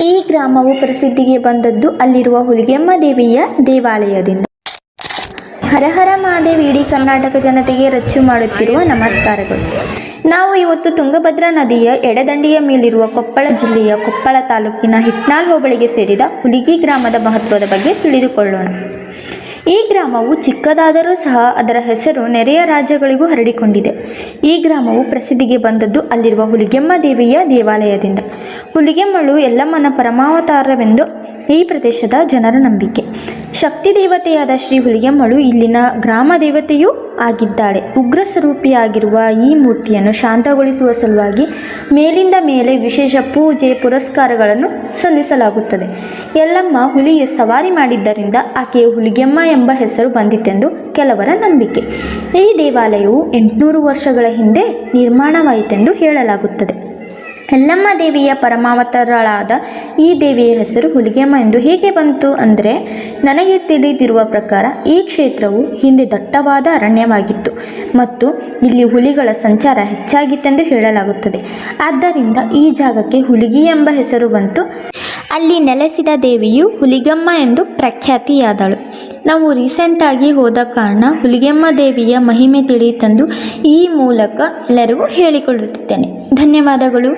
ಈ ಗ್ರಾಮವು ಪ್ರಸಿದ್ಧಿಗೆ ಬಂದದ್ದು ಅಲ್ಲಿರುವ ಹುಲಿಗೆಮ್ಮ ದೇವಿಯ ದೇವಾಲಯದಿಂದ. ಹರ ಹರ ಮಹಾದೇವ್. ಇಡೀ ಕರ್ನಾಟಕ ಜನತೆಗೆ ರಚ್ಚು ಮಾಡುತ್ತಿರುವ ನಮಸ್ಕಾರಗಳು. ನಾವು ಇವತ್ತು ತುಂಗಭದ್ರಾ ನದಿಯ ಎಡದಂಡೆಯ ಮೇಲಿರುವ ಕೊಪ್ಪಳ ಜಿಲ್ಲೆಯ ಕೊಪ್ಪಳ ತಾಲೂಕಿನ ಹಿಟ್ನಾಳ್ ಹೋಬಳಿಗೆ ಸೇರಿದ ಹುಲಿಗಿ ಗ್ರಾಮದ ಮಹತ್ವದ ಬಗ್ಗೆ ತಿಳಿದುಕೊಳ್ಳೋಣ. ಈ ಗ್ರಾಮವು ಚಿಕ್ಕದಾದರೂ ಸಹ ಅದರ ಹೆಸರು ನೆರೆಯ ರಾಜ್ಯಗಳಿಗೂ ಹರಡಿಕೊಂಡಿದೆ. ಈ ಗ್ರಾಮವು ಪ್ರಸಿದ್ಧಿಗೆ ಬಂದದ್ದು ಅಲ್ಲಿರುವ ಹುಲಿಗೆಮ್ಮ ದೇವಿಯ ದೇವಾಲಯದಿಂದ. ಹುಲಿಗೆಮ್ಮಳು ಎಲ್ಲಮ್ಮನ ಪರಮಾವತಾರವೆಂದು ಈ ಪ್ರದೇಶದ ಜನರ ನಂಬಿಕೆ. ಶಕ್ತಿ ದೇವತೆಯಾದ ಶ್ರೀ ಹುಲಿಗೆಮ್ಮಳು ಇಲ್ಲಿನ ಗ್ರಾಮ ದೇವತೆಯೂ ಆಗಿದ್ದಾಳೆ. ಉಗ್ರ ಸ್ವರೂಪಿಯಾಗಿರುವ ಈ ಮೂರ್ತಿಯನ್ನು ಶಾಂತಗೊಳಿಸುವ ಸಲುವಾಗಿ ಮೇಲಿಂದ ಮೇಲೆ ವಿಶೇಷ ಪೂಜೆ ಪುರಸ್ಕಾರಗಳನ್ನು ಸಲ್ಲಿಸಲಾಗುತ್ತದೆ. ಎಲ್ಲಮ್ಮ ಹುಲಿಯ ಸವಾರಿ ಮಾಡಿದ್ದರಿಂದ ಆಕೆಯ ಹುಲಿಗೆಮ್ಮ ಎಂಬ ಹೆಸರು ಬಂದಿತೆಂದು ಕೆಲವರ ನಂಬಿಕೆ. ಈ ದೇವಾಲಯವು 800 ವರ್ಷಗಳ ಹಿಂದೆ ನಿರ್ಮಾಣವಾಯಿತೆಂದು ಹೇಳಲಾಗುತ್ತದೆ. ಎಲ್ಲಮ್ಮ ದೇವಿಯ ಪರಮಾವತಾರಳಾದ ಈ ದೇವಿಯ ಹೆಸರು ಹುಲಿಗೆಮ್ಮ ಎಂದು ಹೇಗೆ ಬಂತು ಅಂದರೆ, ನನಗೆ ತಿಳಿದಿರುವ ಪ್ರಕಾರ ಈ ಕ್ಷೇತ್ರವು ಹಿಂದೆ ದಟ್ಟವಾದ ಅರಣ್ಯವಾಗಿತ್ತು ಮತ್ತು ಇಲ್ಲಿ ಹುಲಿಗಳ ಸಂಚಾರ ಹೆಚ್ಚಾಗಿತ್ತೆಂದು ಹೇಳಲಾಗುತ್ತದೆ. ಆದ್ದರಿಂದ ಈ ಜಾಗಕ್ಕೆ ಹುಲಿಗಿ ಎಂಬ ಹೆಸರು ಬಂತು. ಅಲ್ಲಿ ನೆಲೆಸಿದ ದೇವಿಯು ಹುಲಿಗೆಮ್ಮ ಎಂದು ಪ್ರಖ್ಯಾತಿಯಾದಳು. ನಾವು ರೀಸೆಂಟಾಗಿ ಹೋದ ಕಾರಣ ಹುಲಿಗೆಮ್ಮ ದೇವಿಯ ಮಹಿಮೆ ತಿಳಿಯಿತೆಂದು ಈ ಮೂಲಕ ಎಲ್ಲರಿಗೂ ಹೇಳಿಕೊಳ್ಳುತ್ತಿದ್ದೇನೆ. ಧನ್ಯವಾದಗಳು.